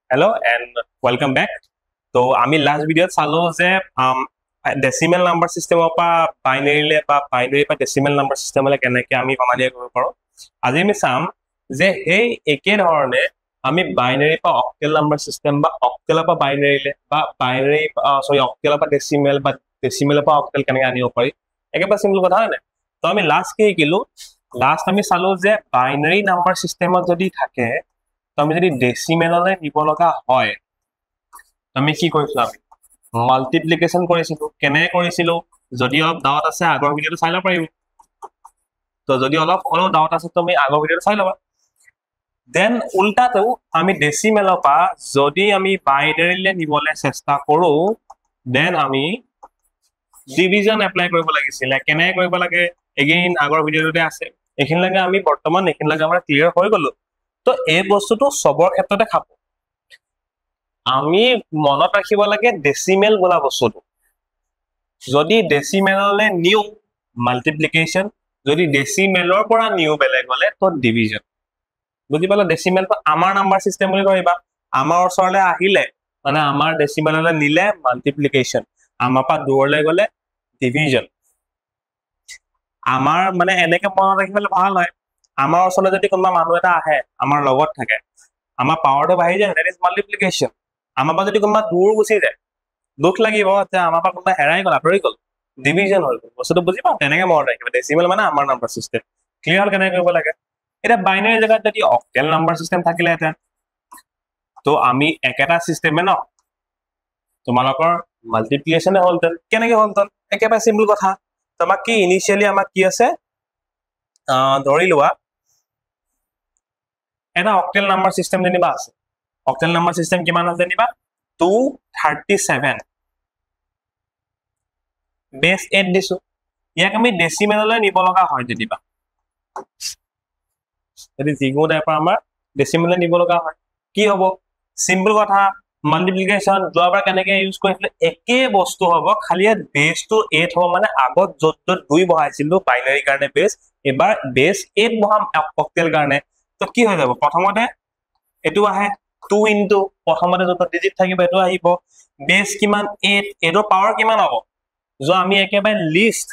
Hello and welcome back. So, আমি last video চালো যে decimal number system পৰা binary লে বা binary পৰা decimal number system লে কেনেকৈ আমি প্ৰণালী কৰিব পাৰো। আজি আমি চাম যে এই একে ধৰণে আমি binary পৰা octal number system বা octal পৰা binary লে বা binary octal পৰা decimal বা decimal পৰা octal কেনেকৈ আনিব পাৰি। একেবাৰে simple কথা হয় না। তো আমি last কি শিকিলো? Last আমি চালো যে binary number system যদি থাকে তো আমি যদি ডেসিমেললে নিব লগা হয় আমি কি কৰিছিলো আমি মাল্টিপ্লিকেশন কৰিছিলো কেনে কৰিছিলো যদি অলপ ডাউট আছে আগৰ ভিডিওটো চাই লব পাৰিব তো যদি অলপ ডাউট আছে তুমি আগৰ ভিডিওটো চাই লবা দেন উল্টাটো আমি ডেসিমেলৰ পৰা যদি আমি বাইনাৰীলে নিবলে চেষ্টা কৰো দেন আমি ডিভিজন এপ্লাই কৰিব লাগিছিল কেনে কৰিব লাগে এগেইন আগৰ ভিডিওটোতে আছে এখিনলৈকে আমি বৰ্তমান এখিনলৈকে আমাৰ ক্লিয়াৰ হৈ গলো তো এই বস্তুটো সবৰ ক্ষেত্ৰতে খাব আমি মনত ৰাখিব লাগে ডেসিমেল বোলা বস্তুটো যদি ডেসিমেললে নিউ মাল্টিপ্লিকেশন যদি ডেসিমেলৰ পৰা নিউ বেলেগ হলে তো ডিভিজন বুজি পালা ডেসিমেল তো আমাৰ নাম্বাৰ সিস্টেম বুলি কইবা আমাৰ ওচৰলে আহিলে মানে আমাৰ ডেসিমেললে নিলে মাল্টিপ্লিকেশন আমাৰ পা দূৰলে গলে ডিভিজন আমাৰ মানে এনেকে মনত ৰাখিবলে ভাল হয় আমাৰ ওচৰলে যদি কোনোবা মানুহ এটা আহে আমাৰ লগত থাকে আমাৰ পাৱাৰটো বাঢ়ি যায় দ্যাট ইজ মাল্টিপ্লিকেশন আমাৰ পা যদি কোনোবা দূৰ গুচি যায় দুখ লাগিব যে আমাৰ পা কোনোবা হেৰাই গল আঁতৰি গল ডিভিজন হল বস্তুটো বুজি পাও তেনেকে মনত ৰাখিব ডেসিমেল মানে আমাৰ নাম্বাৰ সিস্টেম ক্লিয়াৰ কেনে কৰিব লাগে এটা বাইনাৰী জায়গাত যদি অক্টেল নাম্বাৰ সিস্টেম থাকিলে এটা তো আমি একেটা সিস্টেমে ন তোমালোকৰ মাল্টিপ্লিকেশনে হলতেন কেনেকে হলতেন একেবাৰে সিম্পল কথা তোমাক কি ইনিশিয়ালি আমাক কি আছে ধৰি লোৱা এটা অক্টেল নাম্বাৰ সিস্টেম যেনিবা আছে অক্টেল নাম্বাৰ সিস্টেম কিমান আছে যেনিবা 237 বেস 8 দিছো ইয়াক আমি ডেসিমেললৈ নিব লগা হয় যেনিবা যদি জিগো টাইপৰ আমাৰ ডেসিমেললৈ নিব লগা হয় কি হ'ব সিম্পল কথা মাল্টিপ্লিকেশন যোৱাবাৰ কেনেকে ইউজ কৰিছিলে একে বস্তু হ'ব খালি বেসটো 8 হ'ব মানে আগত যত 2 বহাইছিলো বাইনাৰী কাৰণে বেস এবাৰ বেস 8 বহাম অক্টেল কাৰণে তো কি হৈ যাব প্ৰথমতে এটো আহে 2 ইনটু প্ৰথমতে যত ডিজিট থাকিব এটো আহিব বেস কিমান 8 এটো পাৱাৰ কিমান হ'ব जो আমি একেবাৰে লিস্ট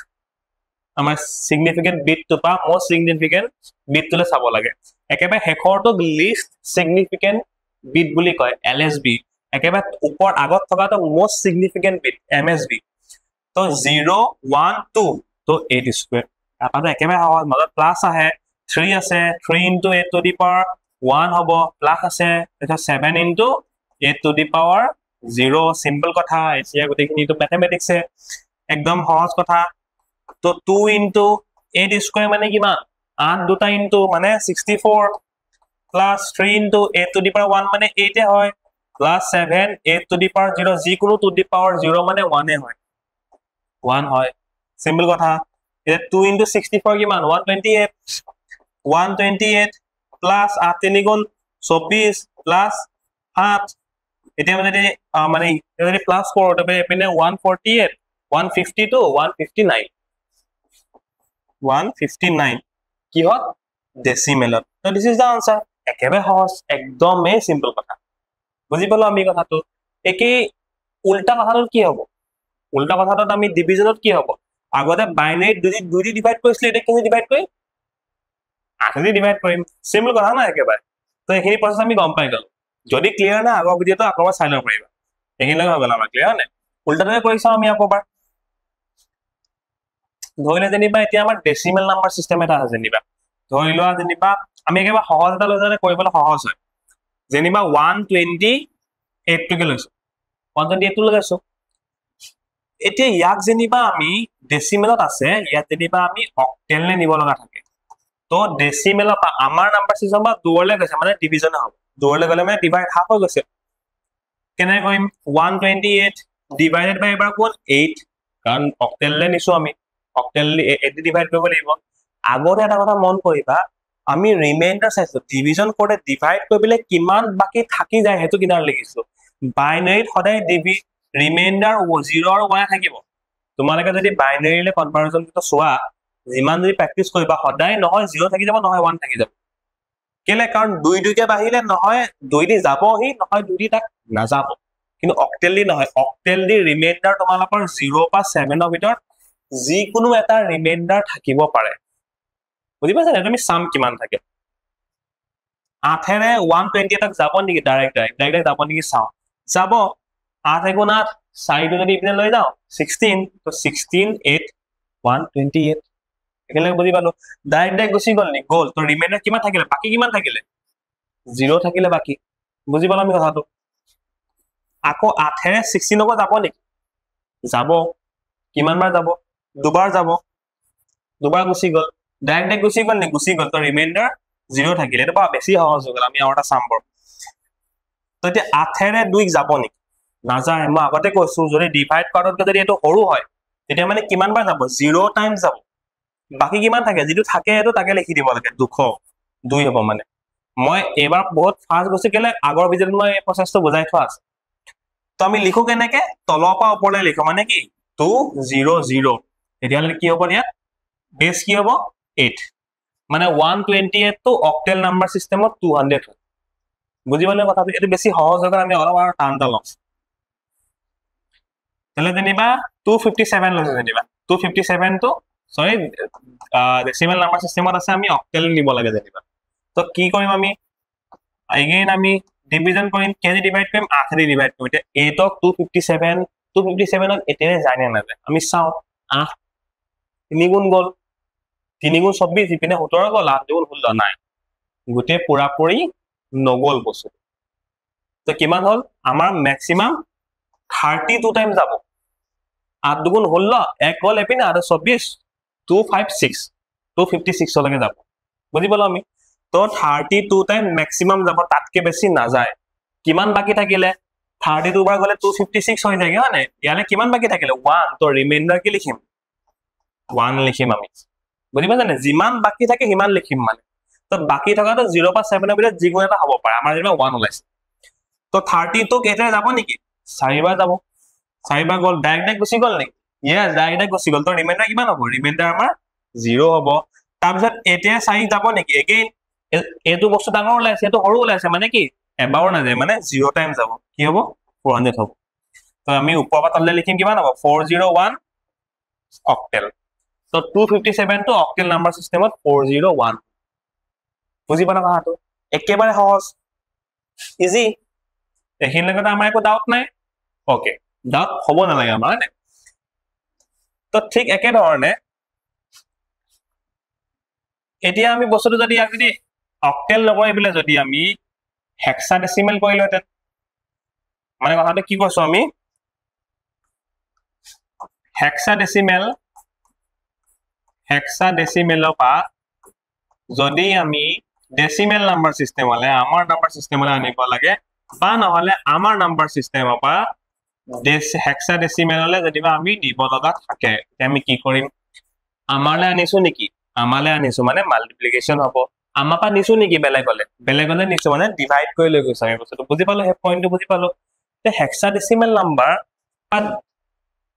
আমাৰ সিগনিফিকেন্ট বিট টু পা মোস্ট সিগনিফিকেন্ট বিট তুলে চাব লাগে একেবাৰে হেকৰটো লিস্ট সিগনিফিকেন্ট বিট বুলি কয় এলএসবি একেবাৰে ওপৰ আগত থকাটো মোস্ট সিগনিফিকেন্ট বিট এমএসবি তো 0 1 2 তো 8 স্কয়াৰ তাপাটো একেবাৰে সহজ মাজত প্লাস আহে 3 আছে 3 ইনটু 8 টু দি পাৱাৰ 1 হ'ব প্লাস আছে এটা 7 into 8 to the power 0 simple কথা এতিয়া গটেখিনি তো ম্যাথমেটিক্স একদম সহজ কথা তো 2 ইনটু 8 স্কয়াৰ মানে কিমান 8 দুটা ইনটু মানে 64 plus 3 into 8 to the power 1 মানে 8 এ হয় প্লাস 7 8 টু দি পাৱাৰ 0 যিকোনো টু দি পাৱাৰ 0 মানে 1 এ হয় 1 হয় সিম্পল কথা এটা 2 ইনটু 64 কিমান 128 128 প্লাস 8 3 গুণ 24 প্লাস 8 এতিয়া মানে যদি প্লাস কৰো তবে এপিনে 148 152 159 159 কি হল ডেসিমেলত তো দিস ইজ দা আনসার একেবাৰে সহজ একদমই সিম্পল কথা বুজি পালো আমি কথাটো একে উল্টা কথাটো কি হ'ব উল্টা কথাটো আমি ডিভিজনত কি হ'ব আগতে বাইনাৰী দুই ডিভাইড কৰিছিল এটা কিনে ডিভাইড কৰিম 8 দি ডিভাইড কৰিম সিম্পল কথা না একেবাৰে তো এখিনি প্ৰসেস আমি গম পাই গলো যদি ক্লিয়াৰ না আগৰ ভিডিওটো আকৌ চাই লব পাৰিবা এখিনি হৈ গল আমাৰ ক্লিয়াৰ নে উল্টাটোৱে কৰিছা আমি আকৌবাৰ ধৰিলে যেনিবা এতিয়া আমাৰ ডেসিমেল নাম্বাৰ সিস্টেম এটা আছে যেনিবা ধৰি লোৱা যেনিবা আমি একেবাৰে সহজ এটা লৈছানে কৰিবলৈ সহজ হয় যেনিবা 128 টোকে লৈছো 128 টো লগাইছো এতিয়া ইয়াক যেনিবা আমি ডেসিমেলত আছে ইয়াত যেনিবা আমি অক্টেললে নিব লগা থাকে তো ডেসিমেলৰ আমাৰ নাম্বাৰ সিস্টেম বা দূৰলে গৈছে মানে ডিভিজন হ'ব দূৰলে গলে মানে ডিভাইড হাফ হৈ গৈছে কেনে কৰিম 128 ডিভাইডেড বাই এবাৰ কোন 8 কাৰণ অক্টেললে নিছো আমি অক্টেল 8 ডিভাইড কৰিব লাগিব আগতে এটা কথা মন কৰিবা আমি ৰিমাইন্ডাৰ চাইছো ডিভিজন কৰে ডিভাইড কৰিবলৈ কিমান বাকি থাকি যায় হেতু কিনাৰ লিখিছো বাইনাৰীত সদায় ৰিমাইন্ডাৰ 0 আৰু 1 থাকিব তোমালোকে যদি বাইনাৰীলে কনভাৰজন চোৱা যিমান যদি প্ৰেক্টিস কৰিবা সদায় নহয় 0 থাকি যাব নহয় 1 থাকি যাব কেলে কাৰণ 2 2 কে বাঢ়িলে নহয় 2 দি যাবহি নহয় 2 দি তাক নাযাব কিন্তু অক্টেল দি নহয় অক্টেল দি ৰিমাইন্ডাৰ তোমালোকৰ 0 পৰা 7 ৰ ভিতৰত যিকোনো এটা ৰিমাইন্ডাৰ থাকিব পাৰে বুজি পাইছা তুমি সাম কিমান থাকে 8 ৰে 120 তাক যাব নেকি ডাইৰেক্ট যাব নেকি চাও যাব 8 * 8 4 টো যদি ইপিনে লৈ যাও 16 তো 16 8 128 একেলগে বুজি পালো ডাইৰেক্ট গুচি গল নি গল তো ৰিমাইন্ডাৰ কিমান থাকিলে বাকি কিমান থাকিলে 0 থাকিলে বাকি বুজি পালো আমি কথাটো আকৌ 8 ৰে 16 ক যাব নেকি যাব কিমান বাৰ যাব দুবাৰ যাব দুবাৰ গুচি গল ডাইৰেক্ট গুচি গল নি গুচি গল তো ৰিমাইন্ডাৰ 0 থাকিলে এটা বা বেছি সহজ হৈ গল আমি আৰু এটা চাম বৰ তো এতিয়া 8 ৰে 2 যাব নেকি নাযায় মই আগতে কৈছো যদি ডিভাইড কৰাত যদি এটো সৰু হয় তেতিয়া মানে কিমান বাৰ যাব 0 টাইমছ যাব বাকি কিমান থাকে যেটো থাকে এটো তাকে লিখি দিব লাগে 202 হ'ব মানে মই এবাৰ বহুত ফাষ্ট গৈছে কেলে আগৰ ভিডিঅ'ত মই এই প্ৰসেসটো বুজাই থোৱা আছে তো আমি লিখো কেনেকে তলৰ পৰা ওপৰলৈ লিখো মানে কি 200 এতিয়ালে কি হ'ব ইয়াত বেস কি হ'ব 8 মানে 128 তো অক্টেল নাম্বাৰ সিস্টেমত 200 বুজি পালে কথাটো এটো বেছি সহজ হৈ গল আমি অলপ আৰু টানটা লম তাহলে যেনিবা 257 লৈছে যেনিবা 257 তো সরি ডেসিমেল নাম্বার সিস্টেমত আছে আমি অক্টেল নিব লাগে যেনিবা তো কি কৰিম আমি again আমি ডিভিজন কৰিম কেনে ডিভাইড কৰিম 8 ৰে ডিভাইড কৰিম এটা 8 ক 257 ক এতিয়াৰে জানে না আমি চাও 8 3 গুণ গল 3 গুণ 24 ইপিনে 17 গল 8 গুণ 16 নাই গুটে পুৰা পুৰি নগল বস্তু তো কিমান হল আমাৰ ম্যাক্সিমাম 32 টাইম যাব 8 দুগুণ 16 এক গল এপিনে আৰু 24 256 লৈকে যাব বুজি পালো আমি তো 32 টাইম ম্যাক্সিমাম যাব তাতকে বেছি না যায় কিমান বাকি থাকিলে 32 বাৰ গলে 256 হৈ যায় মানে ইয়ালে কিমান বাকি থাকিলে 1 তো ৰিমাইন্ডাৰ কি লিখিম 1 লিখিম আমি বুজি পাইছা নে যিমান বাকি থাকে হিমান লিখিম মানে তো বাকি থকাটো 0 পৰা 7 ৰ ভিতৰত যিকোনো এটা হ'ব পাৰে আমাৰ যেনিবা 1 ওলাইছে তো 32 কেইটা যাব নেকি 4 বাৰ যাব 4 বাৰ গল ডাইৰেক্ট গুচি গল নেকি ইয়েস ডাইৰেক্ট গুচি গল তো ৰিমাইন্ডাৰ কিমান হ'ব ৰিমাইন্ডাৰ আমাৰ 0 হ'ব তাৰপিছত এতিয়া 4 যাব নেকি এগেইন এটো বস্তু ডাঙৰ ওলাইছে এটো সৰু ওলাইছে মানে কি এবাৰ না যায় মানে 0 টাইম যাব কি হ'ব 400 হ'ব তো আমি ওপৰৰ পৰা তললে লিখিম কিমান হ'ব 401 অক্টেল তো 257 তো অক্টেল নাম্বাৰ সিস্টেমত 401 বুজি পালা কথাটো একেবাৰে সহজ ইজি এখিন লগত আমাৰ একো ডাউট নাই ওকে ডাউট হ'ব নালাগে আমাৰ তো ঠিক একে ধৰণে এতিয়া আমি বস্তুটো যদি আগদি অক্টেল লগৰ ইবিলে যদি আমি হেক্সাডেসিমেল কৰিলতে মানে কথাটো কি কৈছো আমি হেক্সাডেসিমেলৰ পা যদি আমি ডেসিমেল নাম্বাৰ সিস্টেমলে আমাৰ নাম্বাৰ সিস্টেমলে আনিব লাগে বা নহলে আমাৰ নাম্বাৰ সিস্টেমৰ পা হেক্সাডেসিমেললে যদিবা আমি দিব লগা থাকে আমি কি কৰিম আমালে আনিছো নেকি আমালে আনিছো মানে মাল্টিপ্লিকেশন হ'ব আমা পা নিছো নেকি বেলেগলে নিছো মানে ডিভাইড কৰি লৈ গৈছে আমি বস্তুটো বুজি পালো হে পইণ্টটো বুজি পালো তে হেক্সাডেসিমেল নাম্বাৰ আৰ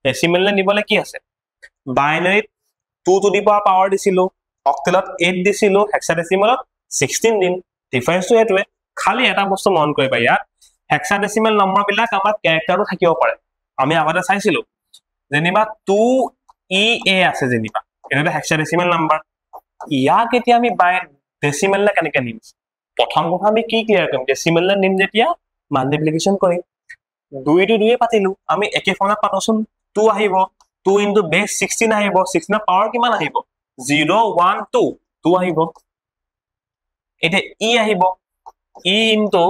ডেসিমেললে নিবলে কি আছে বাইনাৰীত 2 টু দি পাৱাৰ দিছিলো অক্টেলত 8 দিছিলো হেক্সাডেসিমেলত 16 দিন ডিফাৰেন্সটো এটোৱে খালি এটা বস্তু মন কৰিবা ইয়াত হেক্সাডেসিমেল নম্বৰ বিলাক আমাৰ ক্যাৰেক্টাৰটো থাকিব পাৰে আমি আগতে চাইছিলো যেনিবা 2EA আছে যেনিবা এটা হেক্সাডেসিমেল নাম্বাৰ ইয়াক এতিয়া আমি বাই ডেসিমেললে কেনেকে নিম প্ৰথম কথা আমি কি ক্লিয়াৰ কৰিম ডেসিমেললে নিম যেতিয়া মাল্টিপ্লিকেশন কৰিম 2 টু 2 পাতিলো আমি একে ফৰ্মত পাতোচোন 2 আহিব 2 ইনটু বেস 16 আহিব 16 ৰ পাৱাৰ কিমান আহিব 0 1 2 2 আহিব এটা e আহিব e into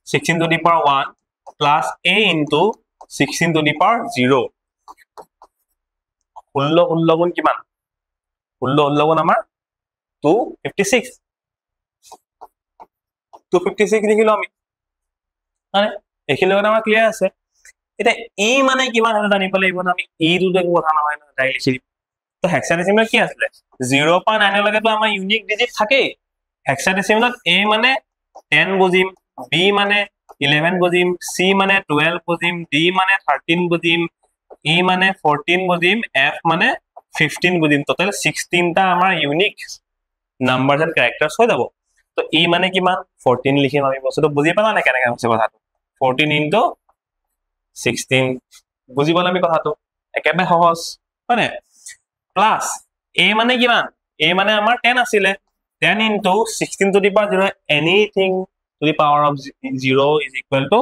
16 to the power 1 plus a into 16 to the power 0 16 গুণ কিমান 16 গুণ আমাৰ 256 লিখিলো আমি মানে এখিন লগত আমাৰ ক্লিয়াৰ আছে এটা e মানে কিমান এটা জানিব লাগিব না আমি e টো দেখো কথা নহয় না ডাইৰেক্ট লিখি তো হেক্সাডেসিমেল কি আছে 0 পৰা 9 লৈকে তো আমাৰ ইউনিক ডিজিট থাকে হেক্সাডেসিমেলত a মানে 10 বুজিম b মানে 11 বুজিম c মানে 12 বুজিম d মানে 13 বুজিম e মানে 14 বুজিম f মানে 15 বুজিম টোটাল 16 টা আমাৰ ইউনিক নাম্বাৰছ এন্ড ক্যাৰেক্টাৰছ হৈ যাব তো ই মানে কিমান 14 লিখিম আমি বস্তুটো বুজি পালা নে কেনেকৈ হৈছে কথাটো 14 ইনটু 16 বুজি পালা আমি কথাটো একেবাৰে সহজ মানে প্লাস a মানে কিমান a মানে আমাৰ 10 আছিলে 10 into 16 to the power 0 anything to the power of 0 is equal to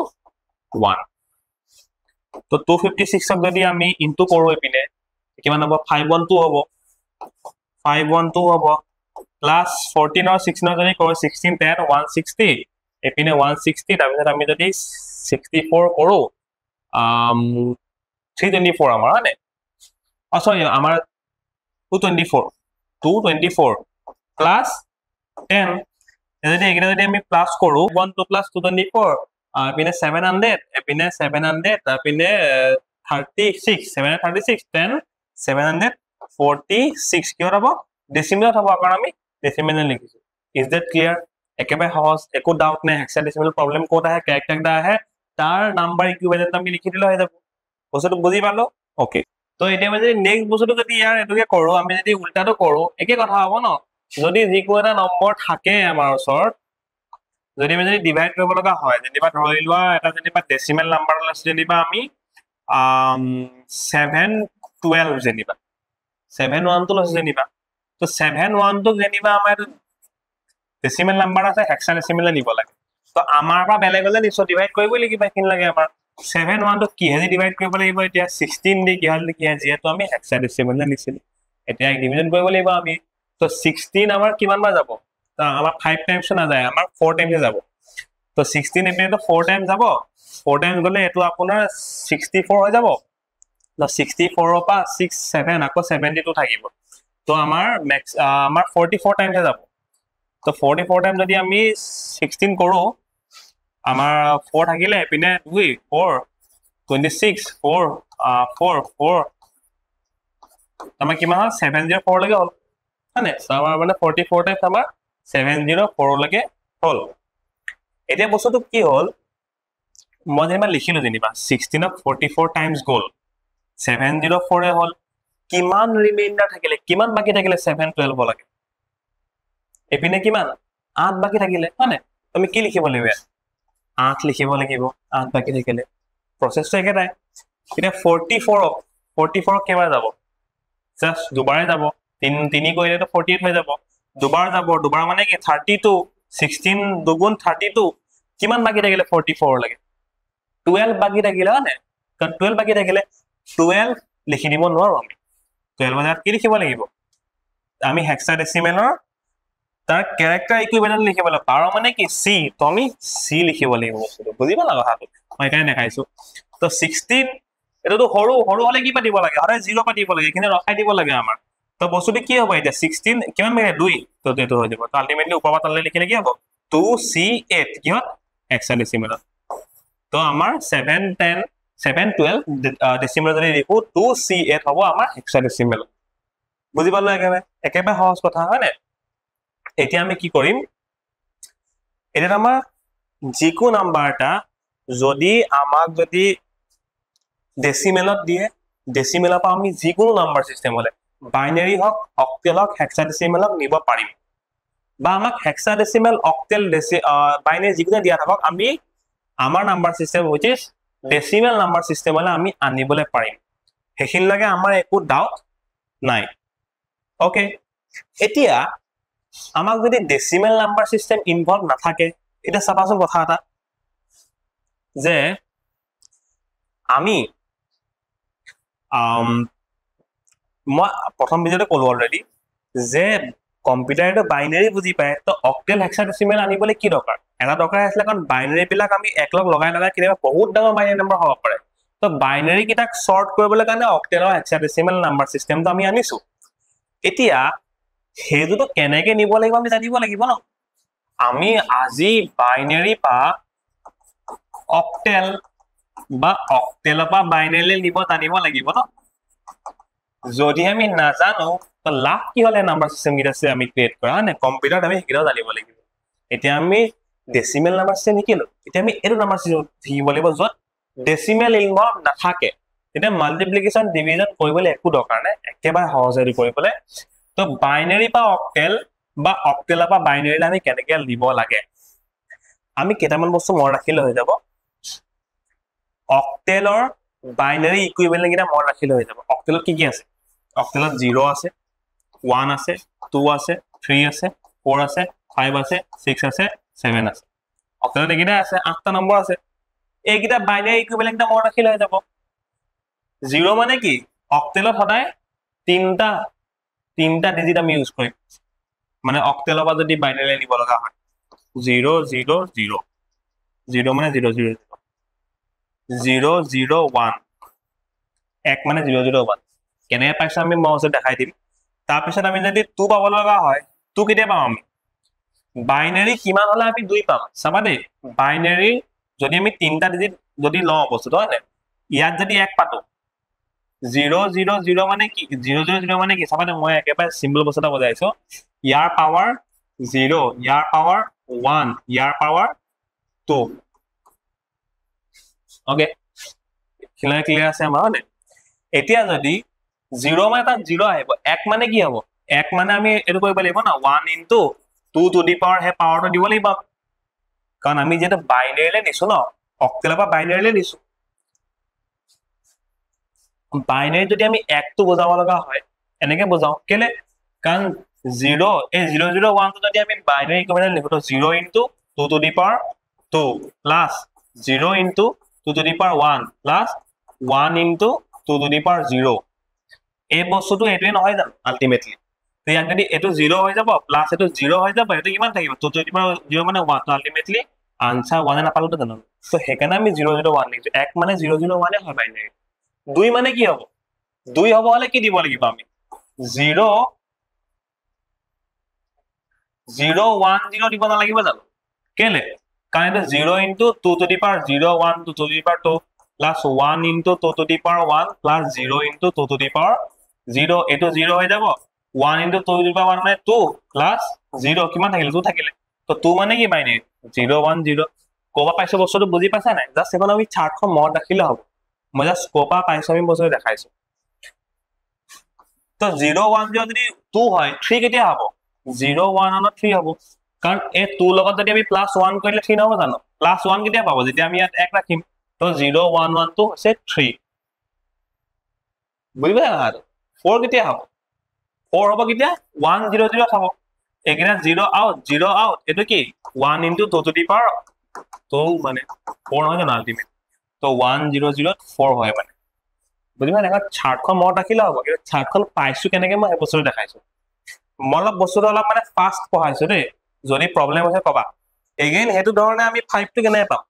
1 তো 256 ক যদি আমি ইনটু কৰো এপিনে কিমান হ'ব 512 হ'ব 512 হ'ব প্লাস 14 और 16 যদি কৰো 16 10 160 এপিনে 160 তাৰপিছত আমি যদি 64 কৰো 324 আমাৰ মানে সৰি আমাৰ 224 plus 10 যদি একেটা যদি আমি প্লাস কৰো 1 2 plus 224 এপিনে 700 এপিনে 700 তাৰপিনে 36 736 10 746 কি হ'ব ডেসিমেল হ'ব কাৰণ আমি ডেসিমেল লিখিছো ইজ দ্যাট ক্লিয়াৰ একেবাৰে সহজ একো ডাউট নাই হেক্সাডেসিমেল প্ৰবলেম কোড আহে ক্যাৰেক্টাৰ দা আহে তাৰ নাম্বাৰ ইকুইভ্যালেন্ট আমি লিখি দিলে হৈ যাব বস্তুটো বুজি পালো ওকে তো এতিয়া আমি যদি নেক্সট বস্তুটো যদি ইয়াৰ এটোকে কৰো আমি যদি উল্টাটো কৰো একে কথা হ'ব ন যদি যিকোনো এটা নম্বৰ থাকে আমাৰ ওচৰত যদি আমি যদি ডিভাইড কৰিব লগা হয় যেনিবা ধৰি লোৱা এটা যেনিবা ডেসিমেল নাম্বাৰ আছে যেনিবা আমি 712 যেনিবা 712 আছে যেনিবা তো 712 তো যেনিবা আমাৰ ডেসিমেল নাম্বাৰ আছে হেক্সাডেসিমেল নিব লাগে তো আমাৰ পৰা বেলেগ হলে নিশ্চয় ডিভাইড কৰিব লাগিব কিন লাগে আমাৰ 712 তো কি হেজি ডিভাইড কৰিব লাগিব এতিয়া 16 দি কি হল কি যেহেতু আমি হেক্সাডেসিমেল নিছিল এতিয়া ডিভিজন কৰিব লাগিব আমি তো 16 আমাৰ কিমান বাৰ যাব তো আমাৰ 5 টাইমছ না যায় আমাৰ 4 টাইমছ যাব তো 16 এপিনে তো 4 টাইমছ যাব 4 টাইমছ গলে এটো আপোনাৰ 64 হৈ যাব তো 64 ৰ পৰা 6 7 আকৌ 72 থাকিব তো আমাৰ ম্যাক্স আমাৰ 44 টাইমছ যাব তো 44 টাইম যদি আমি 16 কৰো আমাৰ 4 থাকিলে এপিনে 2 4 26 4 4 4 আমাৰ কিমান হ'ল 704 লৈকে হ'ল মানে আমাৰ মানে 44 টাইমছ আমাৰ 704 লৈকে হ'ল এতিয়া বস্তুটো কি হ'ল মই যেনিবা লিখিলো যেনিবা 16 ক 44 টাইমছ গ'ল 704 এ হ'ল কিমান ৰিমাইন্ডাৰ থাকিলে কিমান বাকি থাকিলে 712 লাগে এপিনে কিমান 8 বাকি থাকিলে মানে তুমি কি লিখিব লাগিব 8 লিখিব লাগিব 8 বাকি থাকিলে প্ৰসেসটো একেটাই এটা 44 কেবাৰ যাব জাস্ট দুবাৰে যাব 3 কৰিলে তো 48 হৈ যাব দুবাৰ যাব দুবাৰ মানে কি 32 16 দুগুণ 32 কিমান বাকি থাকিলে 44 লাগে 12 বাকি থাকিলে মানে কাৰণ 12 বাকি থাকিলে 12 লিখি দিব নোৱাৰো আমি 12 মানে কি লিখিব লাগিব আমি হেক্সাডেসিমেলৰ তাৰ ক্যাৰেক্টাৰ ইকুইভ্যালেন্ট লিখিব লাগিব পাৰ মানে কি সি তুমি সি লিখিব লাগিব বস্তুটো বুজিবা না কথাটো মই কাই দেখাইছো তো 16 এটো তো হৰু হলে কি পাতিব লাগে আৰে 0 পাতিব লাগে কিনে ৰখাই দিব লাগে আমাৰ তো বস্তুটো কি হ'ব এটা 16 কিমান মানে 2 তো এটো হৈ যাব তো আলটিমেটলি উপবা তললে লিখিলে কি হ'ব 2c8 কি হয় হেক্সাডেসিমেল তো আমাৰ 710 712 ডেসিমেল যদি লিখো 2c8 হ'ব আমাৰ হেক্সাডেসিমেল বুজি পালো একেবাৰে সহজ কথা হয় না এতিয়া আমি কি কৰিম এটা আমাৰ যিকোনো নাম্বাৰটা যদি আমাক যদি ডেসিমেলত দিয়ে ডেসিমেলৰ পৰা আমি যিকোনো নাম্বাৰ সিস্টেম হলে বাইনাৰি হক অক্টেল হক হেক্সাডেসিমেলক নিব পাৰিম বা আমাক হেক্সাডেসিমেল অক্টেল বাইনাৰি যিকোনো দিয়া থাকক আমি আমাৰ number system which is decimal number system হলে আমি আনিবলে পাৰিম হেখিন লাগে আমাৰ একো ডাউট নাই ওকে এতিয়া আমাক যদি ডেসিমেল নাম্বাৰ সিস্টেম ইনভলভ নাথাকে এটা চাবাচোন কথা এটা যে আমি মই প্ৰথম ভিডিওতে ক'লো অলৰেডি যে কম্পিউটাৰটো বাইনাৰি বুজি পায় তো অক্টেল হেক্সাডেসিমেল আনিবলৈ কি দৰকাৰ এটা দৰকাৰ আছিল কাৰণ বাইনাৰি বিলাক আমি একলগ লগাই কিবা বহুত ডাঙৰ বাইনাৰি নম্বৰ হ'ব পাৰে তো বাইনাৰি কিটাক সৰ্ট কৰিবলৈ কাৰণে অক্টেল আৰু হেক্সাডেসিমেল নাম্বাৰ সিস্টেমটো আমি আনিছো এতিয়া হেতুটো কেনেকে নিব লাগিব আমি জানিব লাগিব ন আমি আজি বাইনাৰি পা অক্টেল বা অক্টেল পা বাইনাৰি নিব জানিব লাগিব ন যদি আমি নাজানো তো লাভ কি হলে নাম্বাৰ সিস্টেম গিটা আমি ক্ৰিয়েট কৰা না কম্পিউটাৰত আমি হিকিৰাও জানিব লাগিব এতিয়া আমি ডেসিমেল নাম্বাৰ সিস্টেম শিকিলো এতিয়া আমি এটো নাম্বাৰ সিস্টেম শিকিব লাগিব যত ডেসিমেল ইনভলভ নাথাকে এটা মাল্টিপ্লিকেশন ডিভিজন কৰিবলৈ একো দৰকাৰ নাই একেবাৰে সহজে কৰিবলৈ তো বাইনাৰি পা অক্টেল বা অক্টেলৰ পৰা বাইনাৰীলৈ আমি কেনেকৈ লিব লাগে আমি কেইটামান বস্তু মনত ৰাখিলে হৈ যাব অক্টেলৰ বাইনাৰী ইকুইভেলেন্ট কেইটা মনত ৰাখিলে হৈ যাব অক্টেলত কি আছে অক্টেলত 0 আছে 1 আছে 2 আছে 3 আছে 4 আছে 5 আছে 6 আছে 7 আছে অক্টেলত এইকেইটা আছে 8টা নম্বৰ আছে এইকেইটা বাইনাৰী ইকুইভেলেন্ট মনত ৰাখিলে হৈ যাব 0 মানে কি অক্টেলত সদায় তিনটা ডিজিট আমি ইউজ কৰিম মানে অক্টেলৰ পৰা যদি বাইনাৰী নিব লগা হয় 0 0 0 0 মানে 0 0 0 0 1 এক মানে 0 0 1 কেনে পাইছো আমি মাউসত দেখাই দিম তাৰ পিছত আমি যদি 2 পাব লগা হয় 2 কেতিয়া পাম আমি বাইনাৰী কিমান হলে আমি 2 পাম চাবা দেই বাইনাৰী যদি আমি তিনটা ডিজিট যদি লও বস্তুটো হয় না ইয়াত যদি 1 পাতো 0 0 0 মানে কি 0 0 0 মানে কি চাবা দেই মই একেবাৰে সিম্পল বস্তুটা বুজাইছো ইয়াৰ পাৱাৰ 0 ইয়াৰ পাৱাৰ 1 ইয়াৰ পাৱাৰ 2 ওকে ক্লিয়াৰ আছে আমাৰ হয় এতিয়া যদি 0 মানে তাত 0 আহিব 1 মানে কি হ'ব 1 মানে আমি এটো কৰিব লাগিব না 1 into 2 to the power হে পাৱাৰটো দিব লাগিব কাৰণ আমি যেটা বাইনাৰীলে নিছো ন অক্টেলৰ পৰা বাইনাৰীলে নিছো বাইনাৰী যদি আমি 1 টো বুজাব লগা হয় এনেকে বুজাও কেলে কাৰণ 0 এই 0 0 1 টো যদি আমি বাইনাৰী ইকুইভেলেন্ট লিখো তো 0 into 2 to the power 2 plus 0 into 2 to the power 1 plus 1 into 2 to the power 0 এই বস্তুটো এটোই নহয় জানো আলটিমেটলি তো ইয়াক যদি এটো 0 হৈ যাব প্লাস এটো 0 হৈ যাব এটো কিমান থাকিব 2 to the power 0 মানে 1 তো আলটিমেটলি আনসার 1 না পালো তো জানো তো হেকানে আমি 0 0 1 লিখছো 1 মানে 0 0 1 এ হয় বাইনাৰী 2 মানে কি হ'ব 2 হ'ব হলে কি দিব লাগিব আমি 0 0 1 0 দিব না লাগিব জানো কেলে কাৰণ এটা 0 into 2 to the power 0 1 2 to the power 2 plus 1 into 2 to the power 1 plus 0 into 2 to the power 0 এটো 0 হৈ যাব 1 into 2 to the power 1 মানে 2 plus 0 কিমান থাকিলে 2 থাকিলে তো 2 মানে কি বাইনাৰী 0 1 0 কোবা পাইছো বস্তুটো বুজি পাইছা নাই জাস্ট এখন আমি চাৰ্টখন মনত ৰাখিলে হ'ব মই জাস্ট কোপা পাইছো আমি বস্তু দেখাইছো তো 0 1 0 যদি 2 হয় 3 কেতিয়া হ'ব 0 1 আৰু 3 হ'ব কাৰণ এই 2 লগত যদি আমি প্লাস 1 কৰিলে 3 হ'ব জানো প্লাস 1 কেতিয়া পাব যেতিয়া আমি ইয়াত 1 ৰাখিম তো 0 1 1 2 হৈছে 3 বুজিবা আৰু 4 কেতিয়া হ'ব 4 হ'ব কেতিয়া 1 0 0 হ'ব একেটা 0 আউট এটো কি 1 into 2 to the power 2 মানে 4 নহয় জানো আলটিমেট তো 1 0 0 4 হয় মানে বুজিবা না চাৰ্টখন মনত ৰাখিলে হ'ব কিন্তু চাৰ্টখন পাইছো কেনেকে মই এই বস্তুটো দেখাইছো মই অলপ বস্তুটো অলপ মানে ফাস্ট পঢ়াইছো দেই যদি প্ৰবলেম আছে কবা এগেইন হেতু ধৰণে আমি 5 টো কেনে পাম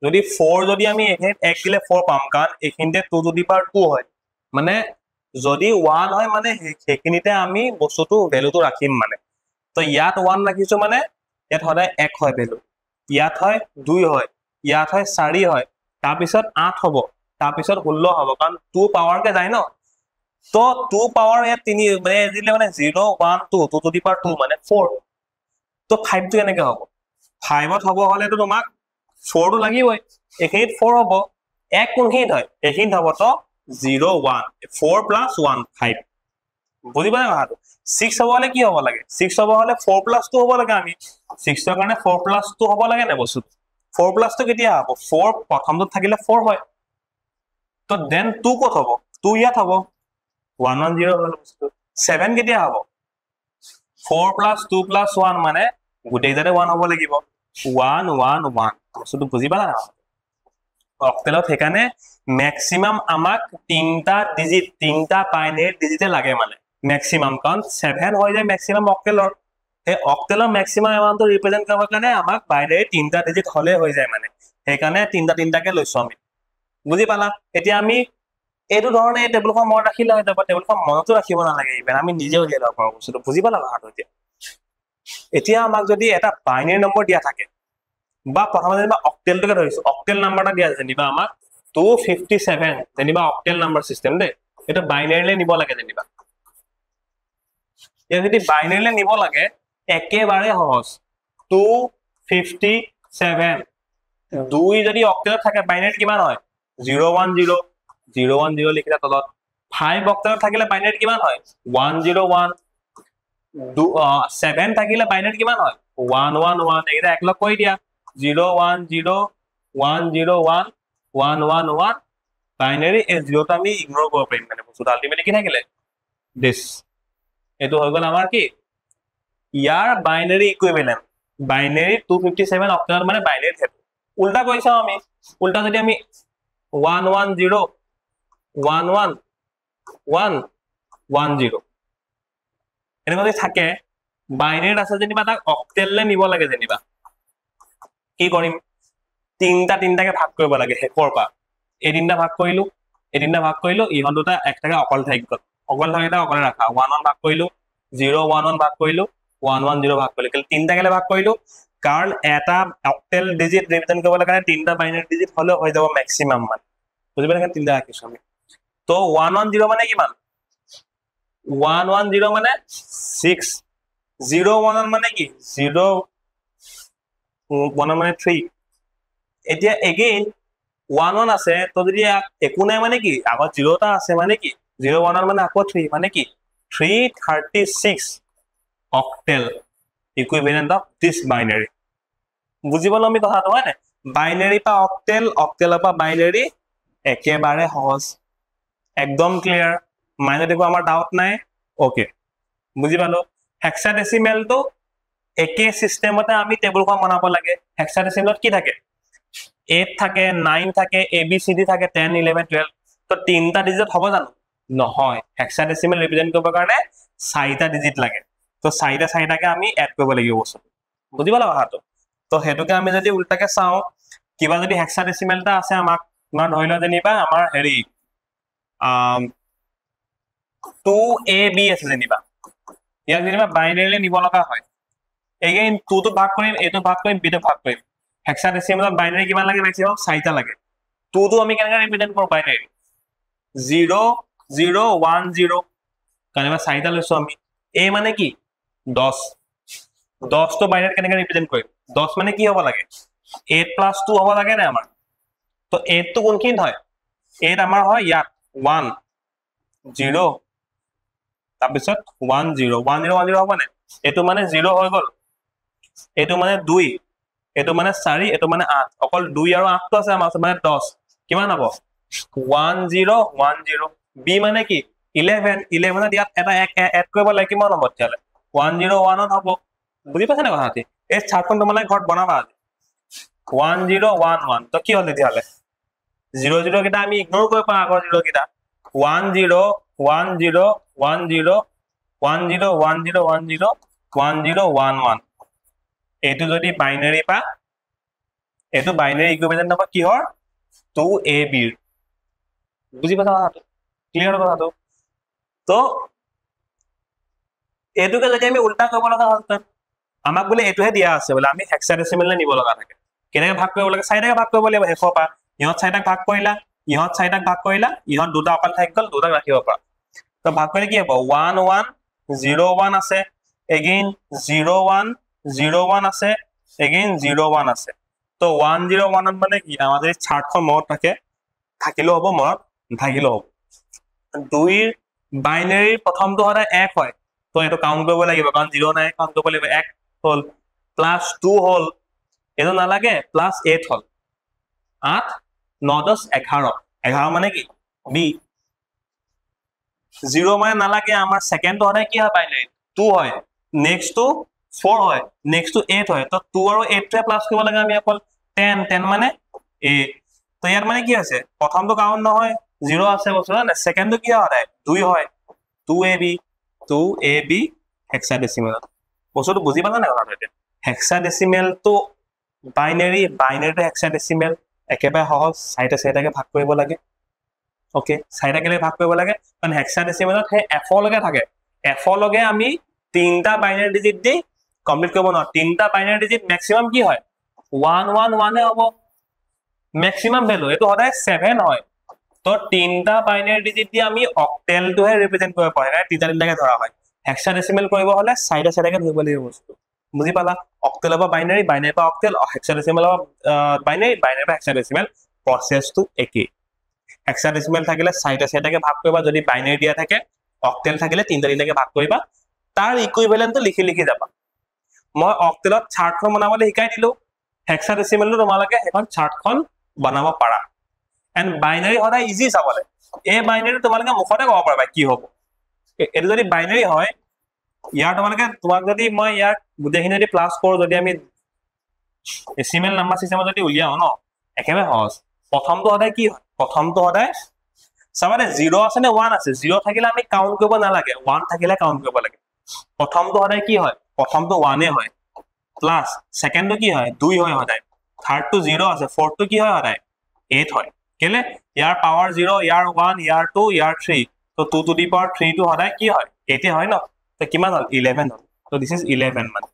যদি 4 যদি আমি এখানে 1 দিলে 4 পাম কাৰণ এখিনতে 2 to the power 2 হয় মানে যদি 1 হয় মানে হেখিনিতে আমি বস্তুটো ভ্যালুটো ৰাখিম মানে তো ইয়াত 1 ৰাখিছো মানে ইয়াত সদায় 1 হয় ভ্যালু ইয়াত হয় 2 হয় ইয়াত হয় 4 হয় তাৰ পিছত 8 হ'ব তাৰ পিছত 16 হ'ব কাৰণ 2 পাৱাৰ কে যায় ন তো 2 পাৱাৰ ইয়াত 3 মানে দিলে মানে 0 1 2 2 to the power 2 মানে 4 তো 5 টো কেনেকে হ'ব 5 ত হ'ব হলে তো তোমাক 4 টো লাগিবই এখিনিত 4 হ'ব এক কোনখিনিত হয় এখিনিত হ'ব তো 0 1 4 plus 1 5 বুজিবা না কথাটো 6 হ'ব হলে কি হ'ব লাগে 6 হ'ব হলে 4 plus 2 হ'ব লাগে আমি 6 ৰ কাৰণে 4 plus 2 হ'ব লাগে না বস্তু 4 plus 2 কেতিয়া হ'ব 4 প্ৰথমটো থাকিলে 4 হয় তো দেন 2 কত হ'ব 2 ইয়াত হ'ব 1 1 0 হল বস্তু 7 কেতিয়া হ'ব 4 plus 2 plus 1 মানে গোটেইটাতে 1 হ'ব লাগিব 1 1 1 বস্তুটো বুজিবা না অক্টেলত হেকানে ম্যাক্সিমাম আমাক তিনটা বাইনাৰী ডিজিটে লাগে মানে ম্যাক্সিমাম কাৰণ 7 হৈ যায় ম্যাক্সিমাম অক্টেলৰ হে অক্টেলৰ ম্যাক্সিমাম এমাউন্টটো ৰিপ্ৰেজেন্ট কৰাৰ কাৰণে আমাক বাইনাৰী তিনটা ডিজিট হলে হৈ যায় মানে হেকানে তিনটাকে লৈছো আমি বুজি পালা এতিয়া আমি এটো ধৰণে এই টেবুলখন মনত ৰাখিলে হৈ যাব টেবুলখন মনতো ৰাখিব নালাগে ইভেন আমি নিজে উলিয়াই ল'ব পাৰো বস্তুটো বুজি পালা কথাটো এতিয়া আমাক যদি এটা বাইনাৰী নম্বৰ দিয়া থাকে বা প্ৰথমে যেনিবা অক্টেলটোকে ধৰিছো অক্টেল নাম্বাৰটা দিয়া আছে যেনিবা আমাক 257 যেনিবা অক্টেল নাম্বাৰ সিস্টেম দে এটা বাইনাৰীলে নিব লাগে যেনিবা এই যদি বাইনাৰীলে নিব লাগে একেবাৰে সহজ 257 দুই যদি অক্টেলত থাকে বাইনাৰী কিমান হয় 010 010 লিখিলা তলত 5 অক্টেলত থাকিলে বাইনাৰী কিমান হয় 101 7 থাকিলে বাইনাৰী কিমান হয় 1 1 1 এইটা একলগ কৰি দিয়া 0 1 0 1 0 1 1 1 1 বাইনাৰী এই জিৰোটো আমি ইগনোৰ কৰিব পাৰিম মানে বস্তুটো আলটিমেটলি কি থাকিলে দিস এটো হৈ গল আমাৰ কি ইয়াৰ বাইনাৰী ইকুইভ্যালেন্ট বাইনাৰী 257 অক্টেল মানে বাইনাৰী থাকে উল্টা কৈছা আমি উল্টা যদি আমি 1 1 0 1 1 1 1 0 এনেকৈ থাকে বাইনাৰী আছে যেনিবা তাক অক্টেললে নিব লাগে যেনিবা কি কৰিম তিনটাকে ভাগ কৰিব লাগে হেকৰ পা এই তিনটা ভাগ কৰিলো ইহত দুটা একটাকে অকল থাকি গল অকল থাকি অকলে ৰাখা 1 1 ভাগ কৰিলো 0 1 1 ভাগ কৰিলো 1 1 0 ভাগ কৰিলো কেলে তিনটাকে ভাগ কৰিলো কাৰণ এটা অক্টেল ডিজিট ৰিপ্ৰেজেন্ট কৰিবলৈ কাৰণে তিনটা বাইনাৰী ডিজিট হলে হৈ যাব ম্যাক্সিমাম মান বুজি পালে তিনটা ৰাখিছো আমি তো 1 1 0 মানে কিমান 1 1 0 মানে 6 0 1 1 মানে কি 0 1 1 মানে 3 এতিয়া again 1 1 আছে তো যদি একো নাই মানে কি আগত 0 টা আছে মানে কি 0 1 1 মানে আকৌ 3 মানে কি 336 octal equivalent of this binary বুজিবল আমি কথাটো হয় না বাইনাৰী পা অক্টেল অক্টেলৰ পা বাইনাৰী একেবাৰে সহজ একদম ক্লিয়াৰ মানে দেখো আমাৰ ডাউট নাই ওকে বুজি পালো হেক্সাডেসিমেল তো একে সিস্টেমতে আমি টেবুলখন বনাব লাগে হেক্সাডেসিমেলত কি থাকে 8 থাকে 9 থাকে ABCD থাকে 10 11 12 তো তিনটা ডিজিট হ'ব জানো নহয় হেক্সাডেসিমেল ৰিপ্ৰেজেন্ট কৰিব কাৰণে চাৰিটা ডিজিট লাগে তো চাৰিটাকে আমি এড কৰিব লাগিব বস্তু বুজি পালা কথাটো তো হেতুকে আমি যদি উল্টাকে চাও কিবা যদি হেক্সাডেসিমেলটা আছে আমাক না ধৰিলা যেনিবা আমাৰ হেৰি 2AB আছে যেনিবা ইয়াক যেনিবা বাইনাৰীলে নিব লগা হয় এগেইন 2 তো ভাগ কৰিম এটো ভাগ কৰিম বিটো ভাগ কৰিম হেক্সাডেসিমেলত বাইনাৰী কিমান লাগে ম্যাক্সিমাম 4টা লাগে 2 তো আমি কেনেকৈ ৰিপ্ৰেজেন্ট কৰো বাইনাৰী 0 0 1 0 কানেবা 4টা লৈছো আমি a মানে কি 10 10 তো বাইনাৰী কেনেকৈ ৰিপ্ৰেজেন্ট কৰিম 10 মানে কি হ'ব লাগে 8 + 2 হ'ব লাগে না আমাৰ তো 8 তো কোনখিন হয় 8 আমাৰ হয় ইয়াত 1 0 তাৰপিছত 1 0 1 0 1 0 হ'ব না এটো মানে 0 হৈ গল এটো মানে 2 এটো মানে 4 এটো মানে 8 অকল 2 আৰু 8 তো আছে আমাৰ মানে 10 কিমান হ'ব 1 0 1 0 b মানে কি 11 11 দিয়াত এটা এড কৰিব লাগে কিমান হ'ব তেলে 1 0 1 হ'ব বুজি পাছনে কথাটি এই চাৰ্টখন তোমালৈ ঘৰত বনাবা 1 0 1 1 তো কি হ'ল তেতিয়ালে 0 0 কিটা আমি ইগনোৰ কৰিব পাৰো আগৰ 0 কিটা 1 0 1 0 1 0 1 0 1 0 1 0 1 0 1 1 এটো যদি বাইনাৰী পা এটো বাইনাৰী ইকুইভ্যালেন্ট হ'ব কিহৰ 2AB বুজি পাছা কথাটো ক্লিয়াৰ কথাটো তো এটোকে যদি আমি উল্টা কৰিব লগা হ'ল আমাক বলে এটোহে দিয়া আছে বলে আমি হেক্সাডেসিমেললে নিব লগা থাকে কেনেকৈ ভাগ কৰিব লাগে 4টাকে ভাগ কৰিব লাগিব হেকৰ পা ইহত 4টাক ভাগ কৰিলা ইহত 4টাক ভাগ কৰিলা ইহত দুটা অকল থাকি গল দুটাক ৰাখিব পাৰা তো ভাগ কৰিলে কি হ'ব 1 1 0 1 আছে এগেইন 0 1 0 1 আছে এগেইন 0 1 আছে তো 1 0 1 মানে কি আমাদের চাৰ্টখন মনত থাকে থাকিলেও হ'ব মনত নাথাকিলেও হ'ব দুইৰ বাইনাৰী প্ৰথমটো হলে 1 হয় তো এটো কাউন্ট কৰিব লাগিব কাৰণ 0 নাই কাউন্ট কৰিব লাগিব 1 হল +2 হল এটো নালাগে +8 হল 8 9 10 11 11 মানে কি b 0 মানে নালাগে আমাৰ সেকেন্ড হলে কি হয় বাইনাৰী 2 হয় নেক্সট টু 4 হয় নেক্সট টু 8 হয় তো 2 আৰু 8 টোৱে প্লাস কৰিব লাগে আমি অকল 10 10 মানে a তো ইয়াৰ মানে কি আছে প্ৰথমটো কাউন্ট নহয় 0 আছে বস্তু না সেকেন্ডটো কি হয় 2 হয় 2AB হেক্সাডেসিমেল বস্তুটো বুজি পালা না কথাটো হেক্সাডেসিমেল তো বাইনাৰীটো হেক্সাডেসিমেল একেবাৰে সহজ 4টাকে ভাগ কৰিব লাগে ওকে 4টাকে ভাগ কৰিব লাগে কাৰণ হেক্সাডেসিমেলত হে f লগে থাকে f লগে আমি তিনটা বাইনাৰী ডিজিট দি কমপ্লিট কৰিব ন তিনটা বাইনাৰী ডিজিট ম্যাক্সিমাম কি হয় 1 1 1 এ হ'ব ম্যাক্সিমাম ভ্যালু এটো সদায় 7 হয় তো তিনটা বাইনাৰী ডিজিট দি আমি অক্টেলটোহে ৰিপ্ৰেজেন্ট কৰিব পাৰো না তিনটাকে ধৰা হয় হেক্সাডেসিমেল কৰিব হলে 4টাকে ধৰিব লাগিব বস্তু বুজি পালা অক্টেলৰ পৰা বাইনাৰী বাইনাৰী পৰা অক্টেল হেক্সাডেসিমেলৰ বাইনাৰী বাইনাৰী পৰা হেক্সাডেসিমেল প্ৰসেসটো একেই হেক্সাডেসিমেল থাকিলে 4টাকে ভাগ কৰিবা যদি বাইনাৰী দিয়া থাকে অক্টেল থাকিলে 3টাকে ভাগ কৰিবা তাৰ ইকুইভেলেন্টটো লিখি যাবা মই অক্টেলত চাৰ্টখন বনাবলৈ শিকাই দিলো হেক্সাডেসিমেলটো তোমালোকে এখন চাৰ্টখন বনাব পাৰা এন্ড বাইনাৰী সদায় ইজি চাবলে এই বাইনাৰী তোমালোকে মুখতে ক'ব পাৰিবা কি হ'ব এটো যদি বাইনাৰী হয় ইয়াৰ তোমাক যদি মই ইয়াৰ গুটেখিনি যদি প্লাস কৰো যদি আমি ডেসিমেল নাম্বাৰ সিস্টেমত যদি উলিয়াও ন একেবাৰে সহজ প্ৰথমটো সদায় কি হয় প্ৰথমটো সদায় সামানে 0 আছে নে 1 আছে 0 থাকিলে আমি কাউন্ট কৰিব নালাগে 1 থাকিলে কাউন্ট কৰিব লাগে প্ৰথমটো সদায় কি হয় প্ৰথমটো 1 এ হয় প্লাস সেকেন্ডটো কি হয় 2 হয় সদায় থাৰ্ডটো 0 আছে ফৰ্থটো কি হয় সদায় 8 হয় কেলে ইয়াৰ পাৱাৰ 0 ইয়াৰ 1 ইয়াৰ 2 ইয়াৰ 3 তো 2 টু দি পাৱাৰ 3 টো সদায় কি হয় 8 হয় ন তো কিমান হল 11 হল তো দিস ইজ 11 মানে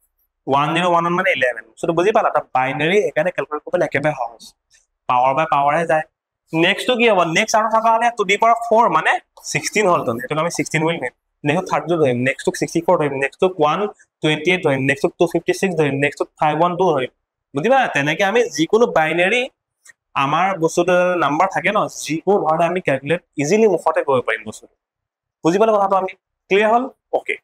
101 মানে 11 সো বুজি পালা তা বাইনাৰী এখানে ক্যালকুলেট কৰিবলৈ একেবাৰে সহজ পাৱাৰ বাই পাৱাৰে যায় নেক্সট তো কি হ'ব নেক্সট আৰু থকা হলে টু দি পাৱাৰ 4 মানে 16 হল তো এটো আমি 16 উইল নেম নেক্সট থাৰ্ড তো ধৰিম নেক্সট তো 64 ধৰিম নেক্সট তো 128 ধৰিম নেক্সট তো 256 ধৰিম নেক্সট তো 512 ধৰিম বুজিবা তেনেকে আমি যিকোনো বাইনাৰী আমাৰ বস্তুটো নাম্বাৰ থাকে ন যিকোনো ধৰণে আমি ক্যালকুলেট ইজিলি মুখতে কৰিব পাৰিম বস্তু বুজি পালা কথাটো আমি ক্লিয়াৰ হল ওকে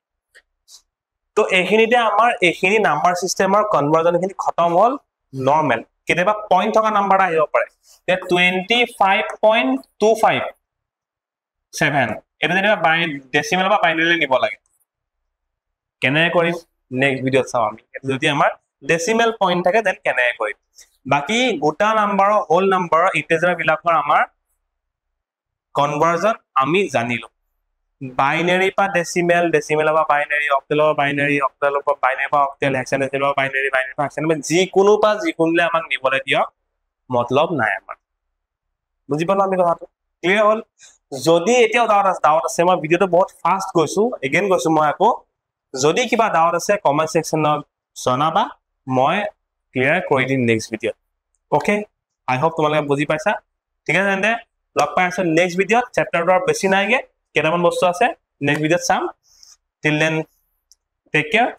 তো এইখিনিতে আমাৰ এইখিনি নাম্বাৰ সিস্টেমৰ কনভাৰ্জনখিনি খতম হল নৰমাল কেতিয়াবা পইণ্ট থকা নাম্বাৰ আহিব পাৰে তে 25.25 7 এটা যেনিবা ডেসিমেল বা বাইনাৰী নিব লাগে কেনে কৰিম নেক্সট ভিডিঅত চাম আমি যদি আমাৰ ডেসিমেল পইণ্ট থাকে দেন কেনে কৰিম বাকি গোটা নাম্বাৰৰ হোল নাম্বাৰৰ ইন্টিজাৰ বিলাকৰ আমাৰ কনভাৰ্জন আমি জানিলো বাইনাৰী পা ডেসিমেল ডেসিমেল পা বাইনাৰী অক্টেলৰ পা বাইনাৰী পা অক্টেল হেক্সাডেসিমেল পা বাইনাৰী পা হেক্সাডেসিমেল যিকোনো পা যিকোনলে আমাক নিবলৈ দিয়ক মতলব নাই আমাৰ বুজি পালো আমি কথাটো ক্লিয়াৰ হল যদি এতিয়াও ডাউট আছে মই ভিডিওটো বহুত ফাস্ট গৈছো এগেইন গৈছো মই আকৌ যদি কিবা ডাউট আছে কমেন্ট সেকশনত জনাবা মই ক্লিয়াৰ কৰি দিম নেক্সট ভিডিওত ওকে আই হোপ তোমালোকে বুজি পাইছা ঠিক আছে তেন্তে লগ পাই আছো নেক্সট ভিডিওত চেপ্টাৰটো বেছি নাইগে কেটামান বস্তু আছে নেক্সট ভিডিওত চাম টিল দেন টেক কেয়াৰ